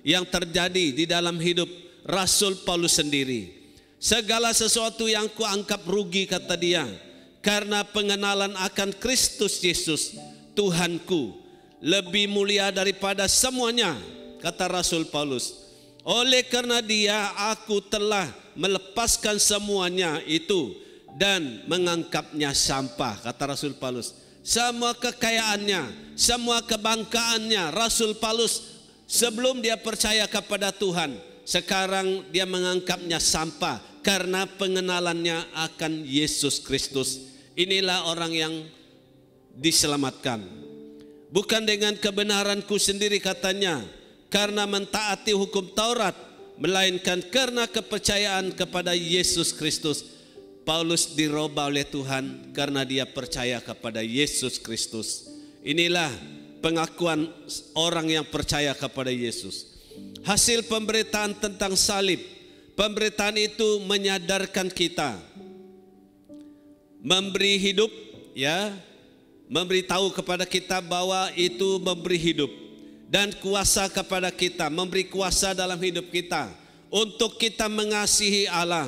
yang terjadi di dalam hidup Rasul Paulus sendiri. Segala sesuatu yang kuanggap rugi, kata dia, karena pengenalan akan Kristus Yesus Tuhanku lebih mulia daripada semuanya, kata Rasul Paulus. Oleh karena dia, aku telah melepaskan semuanya itu dan menganggapnya sampah, kata Rasul Paulus. Semua kekayaannya, semua kebanggaannya Rasul Paulus sebelum dia percaya kepada Tuhan, sekarang dia menganggapnya sampah karena pengenalannya akan Yesus Kristus. Inilah orang yang diselamatkan. Bukan dengan kebenaranku sendiri, katanya, karena mentaati hukum Taurat, melainkan karena kepercayaan kepada Yesus Kristus. Paulus dirubah oleh Tuhan karena dia percaya kepada Yesus Kristus. Inilah pengakuan orang yang percaya kepada Yesus. Hasil pemberitaan tentang salib. Pemberitaan itu menyadarkan kita, memberi hidup, ya, memberitahu kepada kita bahwa itu memberi hidup dan kuasa kepada kita, memberi kuasa dalam hidup kita untuk kita mengasihi Allah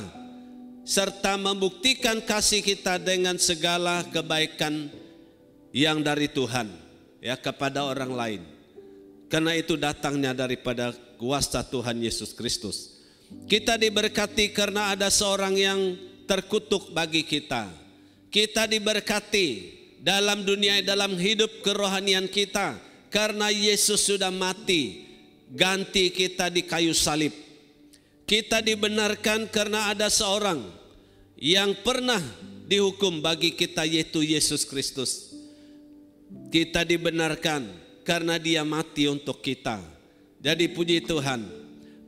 serta membuktikan kasih kita dengan segala kebaikan yang dari Tuhan, ya, kepada orang lain. Karena itu datangnya daripada kuasa Tuhan Yesus Kristus. Kita diberkati karena ada seorang yang terkutuk bagi kita. Kita diberkati dalam dunia, dalam hidup kerohanian kita, karena Yesus sudah mati ganti kita di kayu salib. Kita dibenarkan karena ada seorang yang pernah dihukum bagi kita, yaitu Yesus Kristus. Kita dibenarkan karena dia mati untuk kita. Jadi puji Tuhan,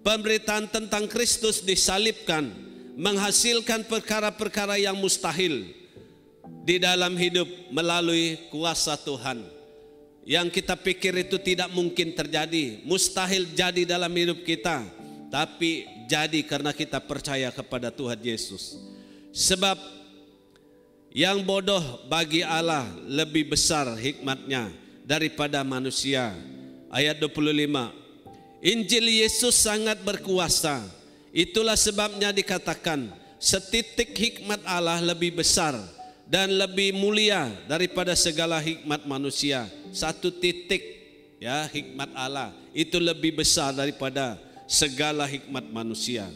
pemberitaan tentang Kristus disalibkan menghasilkan perkara-perkara yang mustahil di dalam hidup melalui kuasa Tuhan. Yang kita pikir itu tidak mungkin terjadi, mustahil jadi dalam hidup kita, tapi jadi karena kita percaya kepada Tuhan Yesus. Sebab yang bodoh bagi Allah lebih besar hikmatnya daripada manusia. Ayat 25. Injil Yesus sangat berkuasa. Itulah sebabnya dikatakan setitik hikmat Allah lebih besar dan lebih mulia daripada segala hikmat manusia. Satu titik, ya, hikmat Allah itu lebih besar daripada segala hikmat manusia.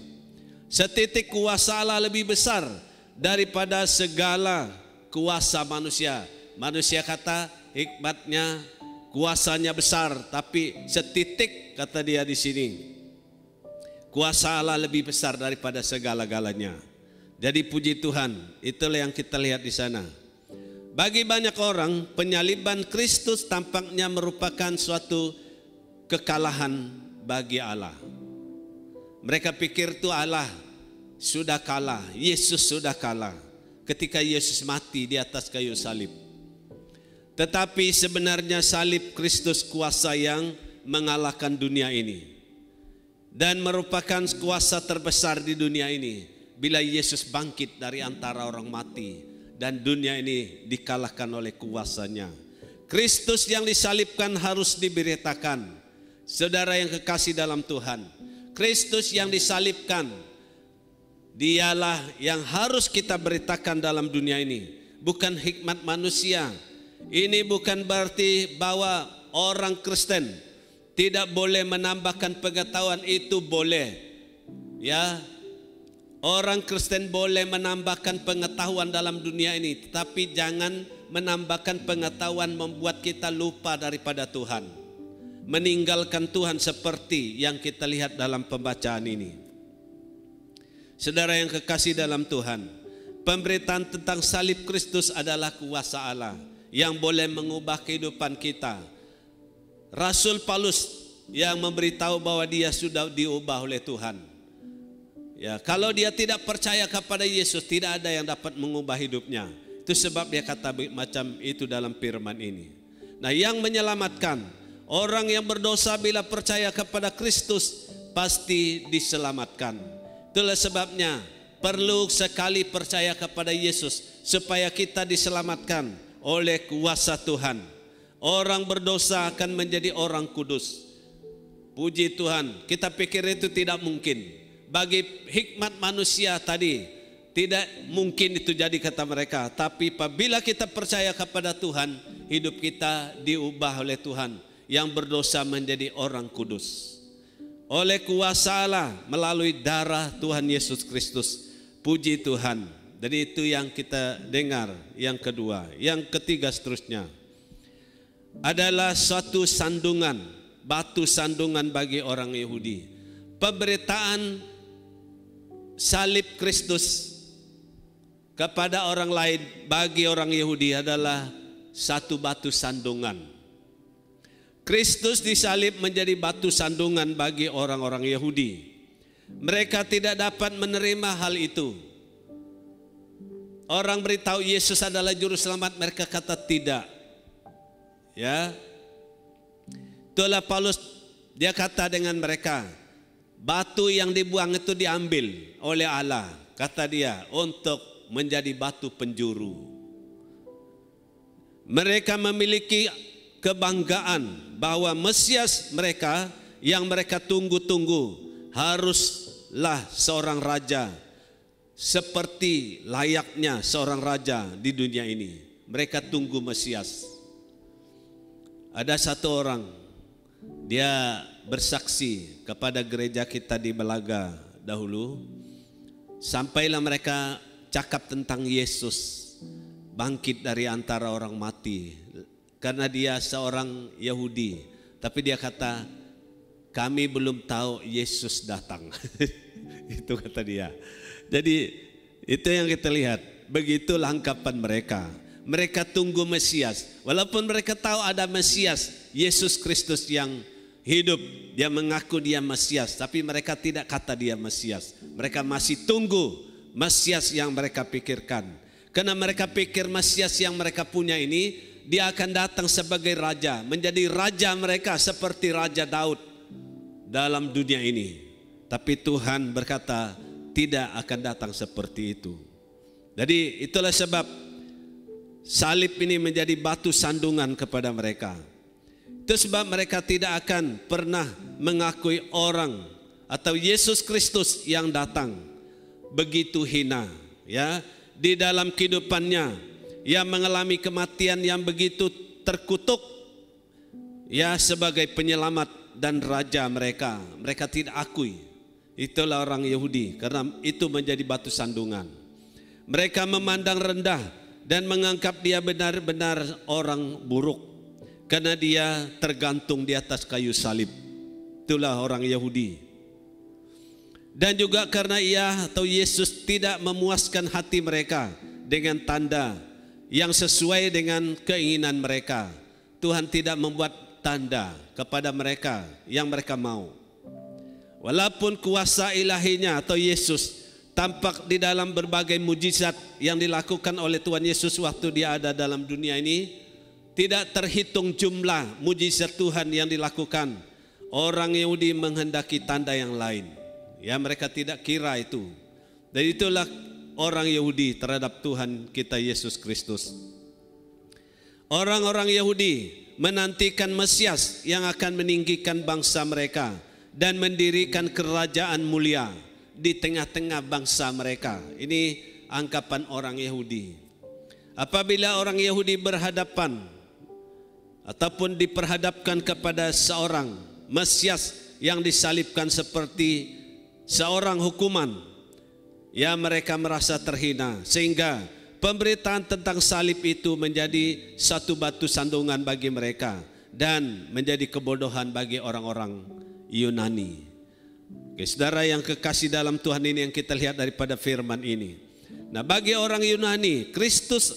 Setitik kuasa Allah lebih besar daripada segala kuasa manusia. Manusia kata hikmatnya, kuasanya besar, tapi setitik, kata dia di sini, kuasa Allah lebih besar daripada segala-galanya. Jadi puji Tuhan, itulah yang kita lihat di sana. Bagi banyak orang, penyaliban Kristus tampaknya merupakan suatu kekalahan bagi Allah. Mereka pikir itu Allah sudah kalah, Yesus sudah kalah ketika Yesus mati di atas kayu salib. Tetapi sebenarnya salib Kristus kuasa yang mengalahkan dunia ini dan merupakan kuasa terbesar di dunia ini. Bila Yesus bangkit dari antara orang mati dan dunia ini dikalahkan oleh kuasanya. Kristus yang disalibkan harus diberitakan. Saudara yang kekasih dalam Tuhan, Kristus yang disalibkan, dialah yang harus kita beritakan dalam dunia ini, bukan hikmat manusia. Ini bukan berarti bahwa orang Kristen tidak boleh menambahkan pengetahuan, itu boleh, ya. Orang Kristen boleh menambahkan pengetahuan dalam dunia ini, tetapi jangan menambahkan pengetahuan membuat kita lupa daripada Tuhan, meninggalkan Tuhan seperti yang kita lihat dalam pembacaan ini. Saudara yang kekasih dalam Tuhan, pemberitaan tentang salib Kristus adalah kuasa Allah yang boleh mengubah kehidupan kita. Rasul Paulus yang memberitahu bahwa dia sudah diubah oleh Tuhan. Ya, kalau dia tidak percaya kepada Yesus, tidak ada yang dapat mengubah hidupnya. Itu sebab dia kata macam itu dalam firman ini. Nah, yang menyelamatkan orang yang berdosa bila percaya kepada Kristus pasti diselamatkan. Itulah sebabnya perlu sekali percaya kepada Yesus supaya kita diselamatkan oleh kuasa Tuhan. Orang berdosa akan menjadi orang kudus. Puji Tuhan, kita pikir itu tidak mungkin. Bagi hikmat manusia tadi, tidak mungkin itu jadi kata mereka. Tapi apabila kita percaya kepada Tuhan, hidup kita diubah oleh Tuhan. Yang berdosa menjadi orang kudus. Oleh kuasa Allah melalui darah Tuhan Yesus Kristus. Puji Tuhan. Jadi itu yang kita dengar. Yang kedua. Yang ketiga seterusnya adalah suatu sandungan, batu sandungan bagi orang Yahudi. Pemberitaan salib Kristus kepada orang lain bagi orang Yahudi adalah satu batu sandungan. Kristus disalib menjadi batu sandungan bagi orang-orang Yahudi. Mereka tidak dapat menerima hal itu. Orang beritahu Yesus adalah juru selamat, mereka kata tidak. Ya, itulah Paulus, dia kata dengan mereka, batu yang dibuang itu diambil oleh Allah, kata dia, untuk menjadi batu penjuru. Mereka memiliki kebanggaan bahwa Mesias mereka yang mereka tunggu-tunggu haruslah seorang raja, seperti layaknya seorang raja di dunia ini. Mereka tunggu Mesias. Ada satu orang, dia bersaksi kepada gereja kita di Belaga dahulu. Sampailah mereka cakap tentang Yesus bangkit dari antara orang mati. Karena dia seorang Yahudi. Tapi dia kata, kami belum tahu Yesus datang. Itu kata dia. Jadi itu yang kita lihat. Begitulah anggapan mereka. Mereka tunggu Mesias. Walaupun mereka tahu ada Mesias, Yesus Kristus yang hidup. Dia mengaku dia Mesias. Tapi mereka tidak kata dia Mesias. Mereka masih tunggu Mesias yang mereka pikirkan. Karena mereka pikir Mesias yang mereka punya ini, dia akan datang sebagai raja. Menjadi raja mereka seperti Raja Daud dalam dunia ini. Tapi Tuhan berkata tidak akan datang seperti itu. Jadi itulah sebab salib ini menjadi batu sandungan kepada mereka. Itu sebab mereka tidak akan pernah mengakui orang atau Yesus Kristus yang datang begitu hina. Ya, di dalam kehidupannya yang mengalami kematian yang begitu terkutuk, ya, sebagai penyelamat dan raja mereka. Mereka tidak akui. Itulah orang Yahudi, karena itu menjadi batu sandungan. Mereka memandang rendah dan menganggap dia benar-benar orang buruk karena dia tergantung di atas kayu salib. Itulah orang Yahudi. Dan juga karena ia atau Yesus tidak memuaskan hati mereka dengan tanda yang sesuai dengan keinginan mereka. Tuhan tidak membuat tanda kepada mereka yang mereka mau. Walaupun kuasa ilahinya atau Yesus tampak di dalam berbagai mujizat yang dilakukan oleh Tuhan Yesus waktu dia ada dalam dunia ini, tidak terhitung jumlah mujizat Tuhan yang dilakukan. Orang Yahudi menghendaki tanda yang lain. Ya, mereka tidak kira itu. Dan itulah orang Yahudi terhadap Tuhan kita Yesus Kristus. Orang-orang Yahudi menantikan Mesias yang akan meninggikan bangsa mereka dan mendirikan kerajaan mulia di tengah-tengah bangsa mereka. Ini anggapan orang Yahudi. Apabila orang Yahudi berhadapan ataupun diperhadapkan kepada seorang Mesias yang disalibkan seperti seorang hukuman, ya, mereka merasa terhina, sehingga pemberitaan tentang salib itu menjadi satu batu sandungan bagi mereka dan menjadi kebodohan bagi orang-orang Yunani. Oke, saudara yang kekasih dalam Tuhan, ini yang kita lihat daripada firman ini. Nah, bagi orang Yunani, Kristus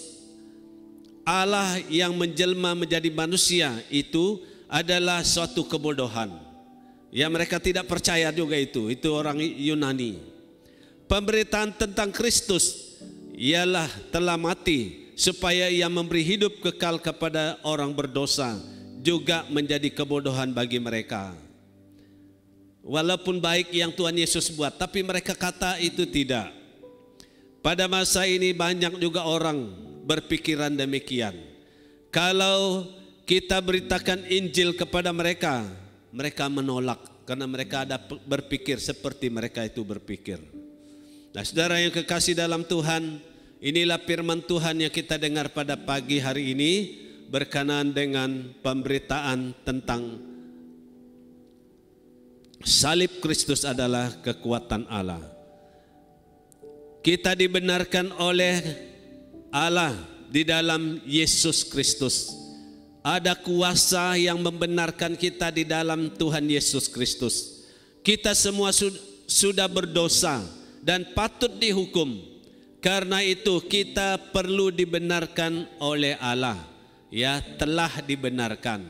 Allah yang menjelma menjadi manusia itu adalah suatu kebodohan. Ya, mereka tidak percaya juga itu orang Yunani. Pemberitaan tentang Kristus ialah telah mati supaya ia memberi hidup kekal kepada orang berdosa juga menjadi kebodohan bagi mereka. Walaupun baik yang Tuhan Yesus buat, tapi mereka kata itu tidak. Pada masa ini banyak juga orang berpikiran demikian. Kalau kita beritakan Injil kepada mereka, mereka menolak karena mereka ada berpikir seperti mereka itu berpikir. Nah, saudara yang kekasih dalam Tuhan, inilah firman Tuhan yang kita dengar pada pagi hari ini berkenaan dengan pemberitaan tentang salib Kristus adalah kekuatan Allah. Kita dibenarkan oleh Allah di dalam Yesus Kristus. Ada kuasa yang membenarkan kita di dalam Tuhan Yesus Kristus. Kita semua sudah berdosa dan patut dihukum. Karena itu kita perlu dibenarkan oleh Allah. Ya, telah dibenarkan.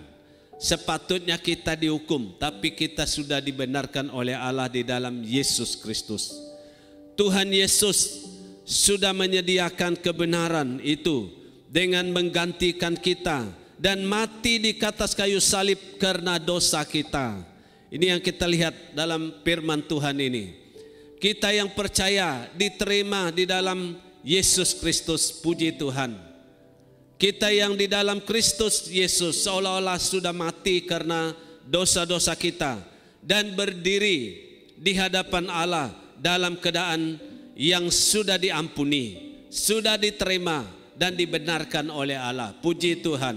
Sepatutnya kita dihukum, tapi kita sudah dibenarkan oleh Allah di dalam Yesus Kristus. Tuhan Yesus sudah menyediakan kebenaran itu dengan menggantikan kita dan mati di atas kayu salib karena dosa kita. Ini yang kita lihat dalam firman Tuhan ini. Kita yang percaya diterima di dalam Yesus Kristus, puji Tuhan. Kita yang di dalam Kristus Yesus seolah-olah sudah mati karena dosa-dosa kita dan berdiri di hadapan Allah dalam keadaan yang sudah diampuni, sudah diterima dan dibenarkan oleh Allah. Puji Tuhan.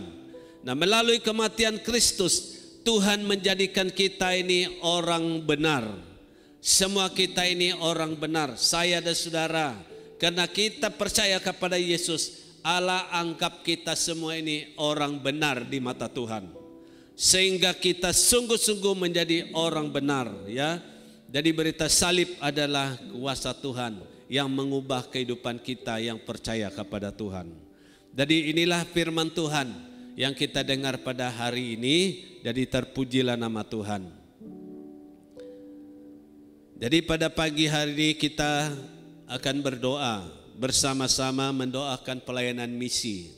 Nah, melalui kematian Kristus, Tuhan menjadikan kita ini orang benar. Semua kita ini orang benar, saya dan saudara. Karena kita percaya kepada Yesus, Allah anggap kita semua ini orang benar di mata Tuhan. Sehingga kita sungguh-sungguh menjadi orang benar, ya. Jadi berita salib adalah kuasa Tuhan yang mengubah kehidupan kita yang percaya kepada Tuhan. Jadi inilah firman Tuhan yang kita dengar pada hari ini. Jadi terpujilah nama Tuhan. Jadi pada pagi hari ini kita akan berdoa bersama-sama mendoakan pelayanan misi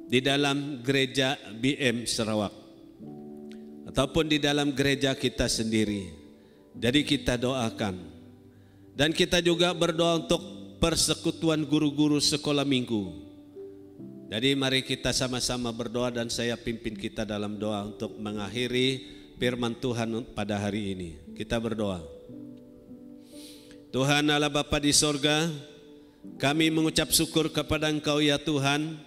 di dalam gereja BM Sarawak ataupun di dalam gereja kita sendiri. Jadi kita doakan dan kita juga berdoa untuk persekutuan guru-guru sekolah minggu. Jadi mari kita sama-sama berdoa dan saya pimpin kita dalam doa untuk mengakhiri firman Tuhan pada hari ini. Kita berdoa. Tuhan Allah Bapa di sorga, kami mengucap syukur kepada Engkau ya Tuhan,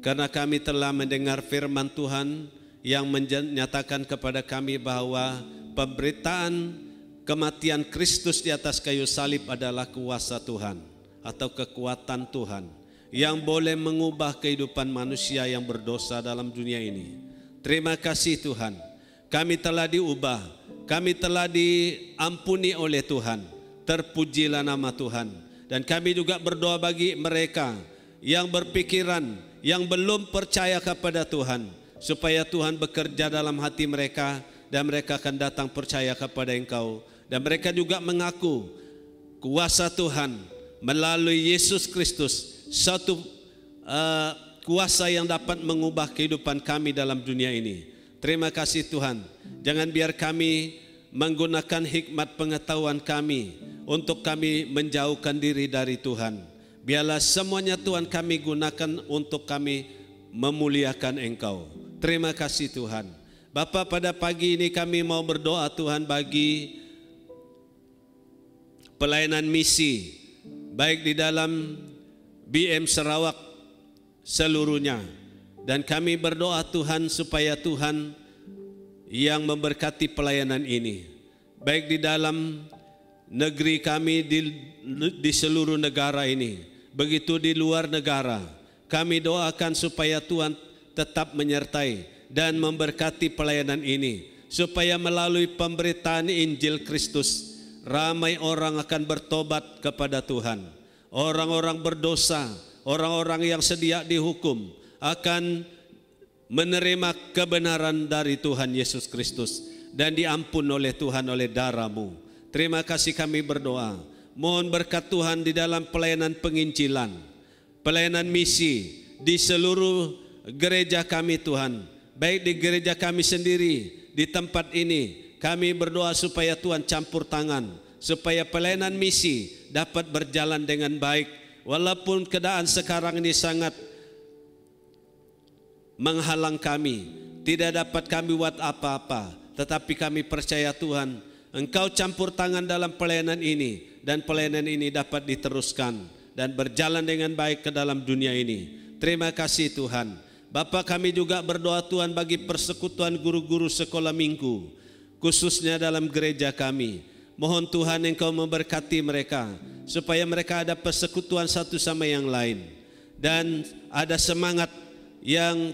karena kami telah mendengar firman Tuhan yang menyatakan kepada kami bahwa pemberitaan kematian Kristus di atas kayu salib adalah kuasa Tuhan atau kekuatan Tuhan yang boleh mengubah kehidupan manusia yang berdosa dalam dunia ini. Terima kasih Tuhan, kami telah diubah, kami telah diampuni oleh Tuhan. Terpujilah nama Tuhan. Dan kami juga berdoa bagi mereka yang berpikiran, yang belum percaya kepada Tuhan, supaya Tuhan bekerja dalam hati mereka dan mereka akan datang percaya kepada Engkau. Dan mereka juga mengaku kuasa Tuhan melalui Yesus Kristus, satu kuasa yang dapat mengubah kehidupan kami dalam dunia ini. Terima kasih Tuhan. Jangan biar kami menggunakan hikmat pengetahuan kami untuk kami menjauhkan diri dari Tuhan. Biarlah semuanya Tuhan kami gunakan untuk kami memuliakan Engkau. Terima kasih Tuhan. Bapa, pada pagi ini kami mau berdoa Tuhan bagi pelayanan misi, baik di dalam BM Sarawak seluruhnya. Dan kami berdoa Tuhan supaya Tuhan yang memberkati pelayanan ini, baik di dalam negeri kami di seluruh negara ini, begitu di luar negara. Kami doakan supaya Tuhan tetap menyertai dan memberkati pelayanan ini, supaya melalui pemberitaan Injil Kristus, ramai orang akan bertobat kepada Tuhan. Orang-orang berdosa, orang-orang yang sedia dihukum akan menerima kebenaran dari Tuhan Yesus Kristus dan diampun oleh Tuhan oleh darah-Mu. Terima kasih kami berdoa. Mohon berkat Tuhan di dalam pelayanan penginjilan, pelayanan misi di seluruh gereja kami Tuhan. Baik di gereja kami sendiri, di tempat ini, kami berdoa supaya Tuhan campur tangan, supaya pelayanan misi dapat berjalan dengan baik. Walaupun keadaan sekarang ini sangat menghalang kami, tidak dapat kami buat apa-apa, tetapi kami percaya Tuhan, Engkau campur tangan dalam pelayanan ini, dan pelayanan ini dapat diteruskan dan berjalan dengan baik ke dalam dunia ini. Terima kasih Tuhan. Bapa, kami juga berdoa Tuhan bagi persekutuan guru-guru sekolah minggu, khususnya dalam gereja kami. Mohon Tuhan Engkau memberkati mereka, supaya mereka ada persekutuan satu sama yang lain, dan ada semangat yang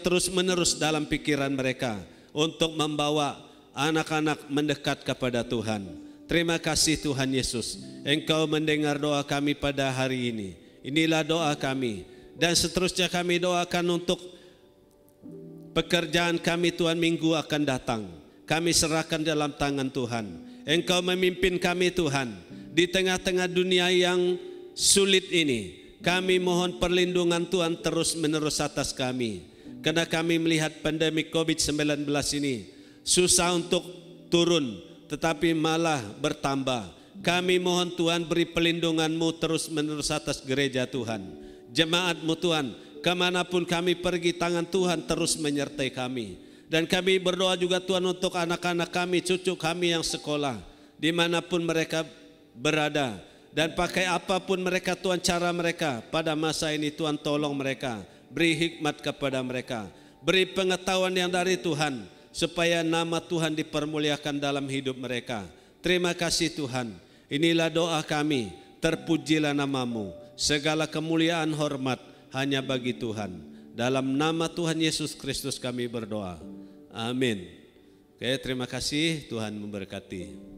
terus menerus dalam pikiran mereka untuk membawa anak-anak mendekat kepada Tuhan. Terima kasih Tuhan Yesus, Engkau mendengar doa kami pada hari ini. Inilah doa kami, dan seterusnya kami doakan untuk pekerjaan kami Tuhan minggu akan datang. Kami serahkan dalam tangan Tuhan. Engkau memimpin kami Tuhan di tengah-tengah dunia yang sulit ini. Kami mohon perlindungan Tuhan terus menerus atas kami, karena kami melihat pandemi COVID-19 ini susah untuk turun, tetapi malah bertambah. Kami mohon Tuhan beri pelindungan-Mu terus menerus atas gereja Tuhan, jemaat-Mu Tuhan. Kemanapun kami pergi, tangan Tuhan terus menyertai kami. Dan kami berdoa juga Tuhan untuk anak-anak kami, cucu kami yang sekolah, dimanapun mereka berada. Dan pakai apapun mereka Tuhan, cara mereka pada masa ini Tuhan, tolong mereka, beri hikmat kepada mereka, beri pengetahuan yang dari Tuhan, supaya nama Tuhan dipermuliakan dalam hidup mereka. Terima kasih Tuhan. Inilah doa kami, terpujilah nama-Mu. Segala kemuliaan hormat hanya bagi Tuhan. Dalam nama Tuhan Yesus Kristus kami berdoa. Amin. Oke, terima kasih, Tuhan memberkati.